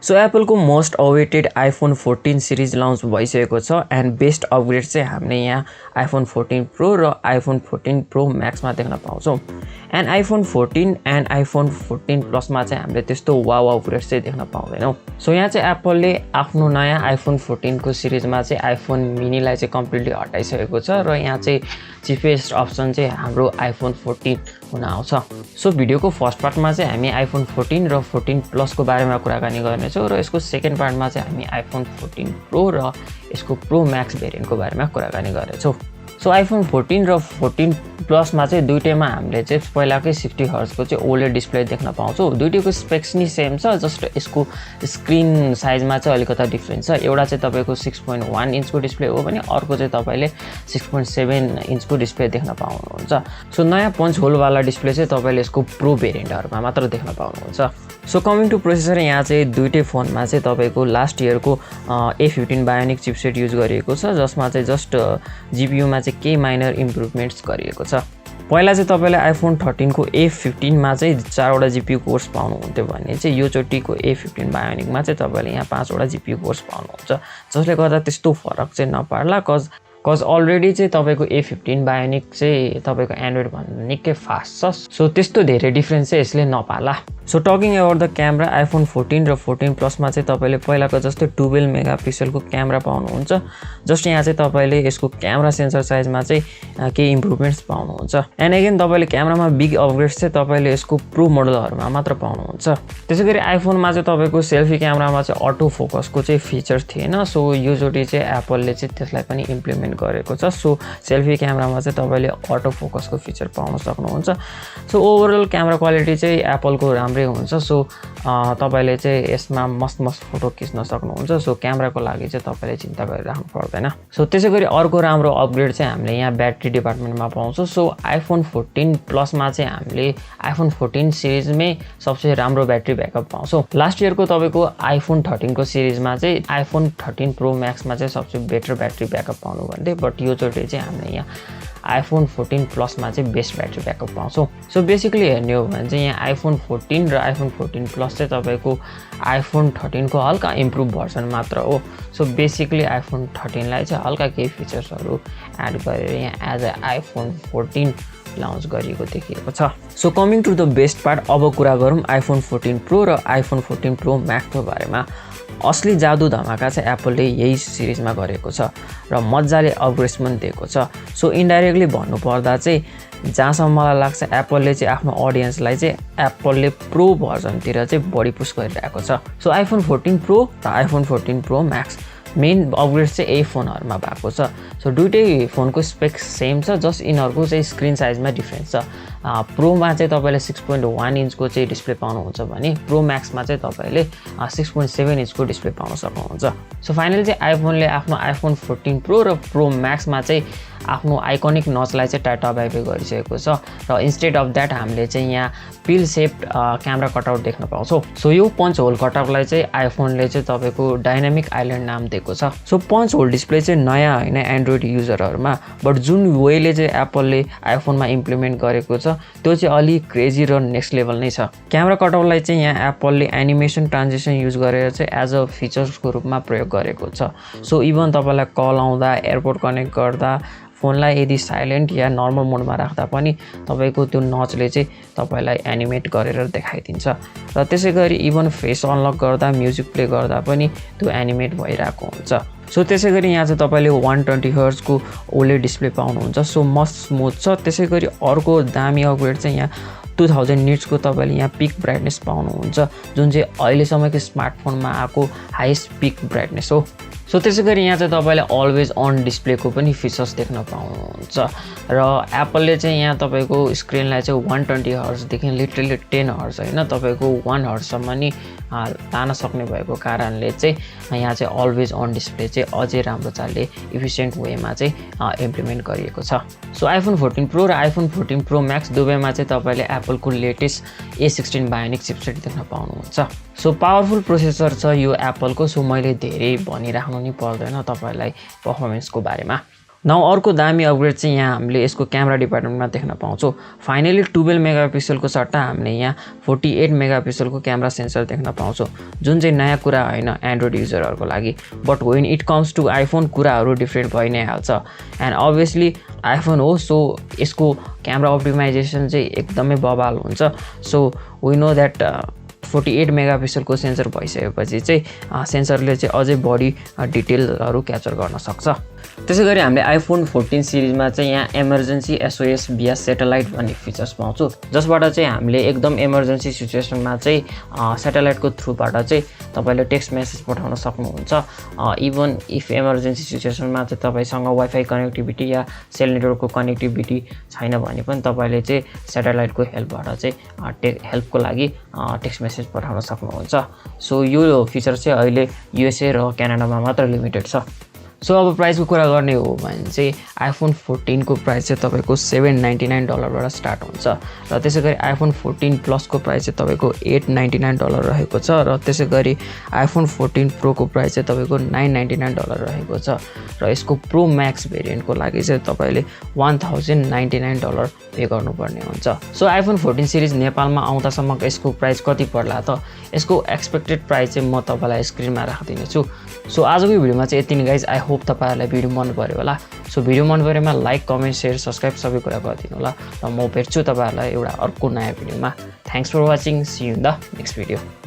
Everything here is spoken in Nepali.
सो एप्पलको most awaited iPhone 14 series launch भइसकेको छ एन्ड बेस्ट अपग्रेड चाहिँ हामीले यहाँ आइफोन 14 प्रो र आइफोन 14 प्रो म्याक्समा देख्न पाउँछौँ। एन्ड आइफोन 14 एन्ड आइफोन 14 प्लसमा चाहिँ हामीले त्यस्तो वाउ अपग्रेड चाहिँ देख्न पाउँदैनौँ। सो यहाँ चाहिँ एप्पलले आफ्नो नयाँ आइफोन 14 को सिरिजमा चाहिँ आइफोन मिनीलाई चाहिँ कम्प्लिटली हटाइसकेको छ र यहाँ चाहिँ चिपेस्ट अप्सन चाहिँ हाम्रो आइफोन 14 हुन आउँछ। सो भिडियोको फर्स्ट पार्टमा चाहिँ हामी आइफोन 14 र 14 प्लसको बारेमा कुराकानी गर्नेछौँ र यसको सेकेन्ड पार्टमा चाहिँ हामी आइफोन 14 प्रो र यसको प्रो म्याक्स भेरिएन्टको बारेमा कुराकानी गर्नेछौँ। सो आइफोन 14 र 14 प्लसमा चाहिँ दुईटैमा हामीले चाहिँ पहिलाकै 60 हर्जको चाहिँ ओलेड डिस्प्ले देख्न पाउँछौँ। दुईटैको स्पेक्स नि सेम छ, जस्ट यसको स्क्रिन साइजमा चाहिँ अलिकता डिफ्रेन्स छ। एउटा चाहिँ तपाईँको 6.1 इन्चको डिस्प्ले हो भने अर्को चाहिँ तपाईँले 6.7 इन्चको डिस्प्ले देख्न पाउनुहुन्छ। सो नयाँ पन्च होलवाला डिस्प्ले चाहिँ तपाईँले यसको प्रो भेरिएन्टहरूमा मात्र देख्न पाउनुहुन्छ। सो कमिङ टु प्रोसेसर, यहाँ चाहिँ दुईटै फोनमा चाहिँ तपाईँको लास्ट इयरको A15 बायोनिक चिपसेट युज गरिएको छ, जसमा चाहिँ जस्ट जिपियूमा चाहिँ केही माइनर इम्प्रुभमेन्ट्स गरिएको छ। पहिला चाहिँ तपाईँले आइफोन 13 को A15 मा चाहिँ 4वटा जिपियू कोर्स पाउनुहुन्थ्यो भने चाहिँ योचोटिको A15 बायोनिकमा चाहिँ तपाईँले यहाँ 5वटा जिपियू कोर्स पाउनुहुन्छ, जसले गर्दा त्यस्तो फरक चाहिँ नपार्ला। कज अलरेडी चाहिँ तपाईँको A15 बायोनिक चाहिँ तपाईँको एन्ड्रोइड भन्दा निकै फास्ट छ, सो त्यस्तो धेरै डिफ्रेन्स चाहिँ यसले नपार्ला। So talking about the camera, iPhone 14 र 14 प्लसमा चाहिँ तपाईँले पहिलाको जस्तै 12 मेगापिक्सलको क्यामेरा पाउनुहुन्छ। जस्ट यहाँ चाहिँ तपाईँले यसको क्यामेरा सेन्सर साइजमा चाहिँ केही इम्प्रुभमेन्ट्स पाउनुहुन्छ। एन्ड अगेन तपाईँले क्यामेरामा बिग अपग्रेड्स चाहिँ तपाईँले यसको प्रो मोडलहरूमा मात्र पाउनुहुन्छ। त्यसै गरी आइफोनमा चाहिँ तपाईँको सेल्फी क्यामेरामा चाहिँ अटो फोकसको चाहिँ फिचर थिएन, सो योचोटि चाहिँ एप्पलले चाहिँ त्यसलाई पनि इम्प्लिमेन्ट गरेको छ। सो सेल्फी क्यामेरामा चाहिँ तपाईँले अटो फोकसको फिचर पाउन सक्नुहुन्छ। सो ओभरअल क्यामेरा क्वालिटी चाहिँ एप्पलको राम्रै हुन्छ। सो तपाईँले चाहिँ यसमा मस्त फोटो खिच्न सक्नुहुन्छ। सो क्यामेराको लागि चाहिँ तपाईँले चिन्ता गरिराख्नु पर्दैन। सो त्यसै गरी अर्को राम्रो अपग्रेड चाहिँ हामीले यहाँ ब्याट्री डिपार्टमेन्टमा पाउँछौँ। सो आइफोन 14 प्लसमा चाहिँ हामीले आइफोन 14 सिरिजमै सबसे राम्रो ब्याट्री ब्याकअप पाउँछौँ। लास्ट इयरको तपाईँको आइफोन 13 को सिरिजमा चाहिँ आइफोन 13 प्रो म्याक्समा चाहिँ सबसे बेटर ब्याट्री ब्याकअप पाउनु भन्थे, बट योचोटि चाहिँ हामीले यहाँ आइफोन 14 प्लसमा चाहिँ बेस्ट ब्याट्री ब्याकअप पाउँछौँ। सो बेसिकली हेर्ने हो भने चाहिँ यहाँ आइफोन 14 र आइफोन 14 प्लस चाहिँ तपाईँको आइफोन 13 को हल्का इम्प्रुभ भर्सन मात्र हो। सो बेसिकली आइफोन 13 लाई चाहिँ हल्का केही फिचर्सहरू एड गरेर यहाँ एज अ आइफोन 14 लन्च गरिएको देखिएको छ। So coming to the best part, अब कुरा गरौँ आइफोन 14 प्रो र आइफोन 14 प्रो म्याक्सको बारेमा। असली जादु धमाका चाहिँ एप्पलले यही सिरिजमा गरेको छ र मजाले अपग्रेड्स पनि दिएको छ। सो इन्डाइरेक्टली भन्नुपर्दा चाहिँ जहाँसम्म मलाई लाग्छ एप्पलले चाहिँ आफ्नो अडियन्सलाई चाहिँ एप्पलले प्रो भर्जनतिर चाहिँ बढी पुस गरिरहेको छ। सो आइफोन 14 प्रो र iPhone 14 pro Max main upgrade चाहिँ यही फोनहरूमा भएको छ। सो दुइटै फोनको स्पेक्स सेम छ, जस्ट यिनीहरूको चाहिँ स्क्रिन साइजमा डिफ्रेन्स छ। प्रोमा चाहिँ तपाईँले 6.1 इन्चको चाहिँ डिस्प्ले पाउनुहुन्छ भने प्रो म्याक्समा चाहिँ तपाईँले 6.7 इन्चको डिस्प्ले पाउन सक्नुहुन्छ। सो फाइनली चाहिँ आइफोनले आफ्नो आइफोन 14 प्रो र प्रो म्याक्समा चाहिँ आफ्नो आइकोनिक नचलाई चाहिँ टाटा बाइबे गरिसकेको छ र इन्स्टेड अफ द्याट हामीले चाहिँ यहाँ पिल सेप्ड क्यामेरा कटआउट देख्न पाउँछौँ। सो यो पन्च होल कटआउटलाई चाहिँ आइफोनले चाहिँ तपाईँको डाइनामिक आइल्यान्ड नाम दिएको छ। सो पन्च होल डिस्प्ले चाहिँ नयाँ होइन एन्ड्रोइड युजरहरूमा, बट जुन वेले चाहिँ एप्पलले आइफोनमा इम्प्लिमेन्ट गरेको छ त्यो चाहिँ अलिक क्रेजी र नेक्स्ट लेभल नै छ। क्यामेरा कटआउटलाई चाहिँ यहाँ एप्पलले एनिमेसन ट्रान्जेक्सन युज गरेर चाहिँ एज अ फिचर्सको रूपमा प्रयोग गरेको छ। सो इभन तपाईँलाई कल आउँदा, एयरपोर्ट कनेक्ट गर्दा, फोनलाई यदि साइलेन्ट या नर्मल मोडमा राख्दा पनि तपाईँको त्यो नचले चाहिँ तपाईँलाई एनिमेट गरेर देखाइदिन्छ र त्यसै गरी इभन फेस अनलक गर्दा, म्युजिक प्ले गर्दा पनि त्यो एनिमेट भइरहेको हुन्छ। सो त्यसै गरी यहाँ चाहिँ तपाईँले 120 हर्जको ओलेड डिस्प्ले पाउनुहुन्छ। सो मस्त स्मुथ छ। त्यसै गरी अर्को दामी अपग्रेड चाहिँ यहाँ 2000 निट्सको तपाईँले यहाँ पिक ब्राइटनेस पाउनुहुन्छ, जुन चाहिँ अहिलेसम्मको स्मार्टफोनमा आएको हाइस्ट पिक ब्राइटनेस हो। सो त्यसै गरी यहाँ चाहिँ तपाईँले अलवेज अन डिस्प्लेको पनि फिचर्स देख्न पाउनुहुन्छ र एप्पलले चाहिँ यहाँ तपाईँको स्क्रिनलाई चाहिँ 120 हर्जदेखि लिटरली 10 हर्ज होइन तपाईँको 1 हर्जसम्म नि लान सक्ने भएको कारणले चाहिँ यहाँ चाहिँ अलवेज अन डिस्प्ले चाहिँ अझै राम्रो चालले इफिसियन्ट वेमा चाहिँ इम्प्लिमेन्ट गरिएको छ। सो आइफोन 14 प्रो र आइफोन 14 प्रो म्याक्स दुवैमा चाहिँ तपाईँले एप्पलको लेटेस्ट A16 बायोनिक चिपसेट देख्न पाउनुहुन्छ। सो पावरफुल प्रोसेसर छ यो एप्पलको। सो मैले धेरै भनिराख्नु नि पर्दैन तपाईँलाई पर्फर्मेन्सको बारेमा। नाउ अर्को दामी अपग्रेड चाहिँ यहाँ हामीले यसको क्यामेरा डिपार्टमेन्टमा देख्न पाउँछौँ। फाइनली 12 मेगापिक्सलको सट्टा हामीले यहाँ 48 मेगापिक्सलको क्यामेरा सेन्सर देख्न पाउँछौँ, जुन चाहिँ नयाँ कुरा होइन एन्ड्रोइड युजरहरूको लागि। But when it comes to iPhone कुराहरू डिफ्रेन्ट भइ नै हाल्छ। एन्ड अभियसली आइफोन हो, सो यसको क्यामेरा अप्टिमाइजेसन चाहिँ एकदमै बवाल हुन्छ। सो वी नो द्याट 48 मेगापिक्सलको सेन्सर भइसकेपछि चाहिँ सेन्सरले चाहिँ अझै बढी डिटेलहरू क्याप्चर गर्न सक्छ। त्यसै गरी हामीले आइफोन 14 सिरिजमा चाहिँ यहाँ इमर्जेन्सी SOS via सेटेलाइट भन्ने फिचर्स पाउँछौँ, जसबाट चाहिँ हामीले एकदम इमर्जेन्सी सिचुएसनमा चाहिँ सेटेलाइटको थ्रुबाट चाहिँ तपाईँले टेक्स्ट मेसेज पठाउन सक्नुहुन्छ। इभन इफ इमर्जेन्सी सिचुएसनमा चाहिँ तपाईँसँग वाइफाई कनेक्टिभिटी या सेल नेटवर्कको कनेक्टिभिटी छैन भने पनि तपाईँले चाहिँ सेटेलाइटको हेल्पबाट चाहिँ हेल्पको लागि टेक्स्ट मेसेज पठाउन सक्नुहुन्छ। सो यो फिचर चाहिँ अहिले USA र क्यानाडामा मात्र लिमिटेड छ। सो अब प्राइसको कुरा गर्ने हो भने चाहिँ आइफोन 14 को प्राइस चाहिँ तपाईँको $799 स्टार्ट हुन्छ र त्यसै गरी आइफोन 14 प्लसको प्राइस चाहिँ तपाईँको $899 रहेको छ र त्यसै गरी आइफोन 14 प्रोको प्राइस चाहिँ तपाईँको $999 रहेको छ र यसको प्रो म्याक्स भेरिएन्टको लागि चाहिँ तपाईँले $1099 पे गर्नुपर्ने हुन्छ। सो आइफोन 14 सिरिज नेपालमा आउँदासम्म यसको प्राइस कति पर्ला त? यसको एक्सपेक्टेड प्राइस चाहिँ म तपाईँलाई स्क्रिनमा राखिदिनेछु। सो आजको भिडियोमा चाहिँ यति नै गाइज। आई होप तपाईँहरूलाई भिडियो मन पऱ्यो होला। सो भिडियो मन परेमा लाइक, कमेन्ट, सेयर, सब्सक्राइब सबै कुरा गरिदिनु होला र म भेट्छु तपाईँहरूलाई एउटा अर्को नयाँ भिडियोमा। Thanks for watching. See you in the next video.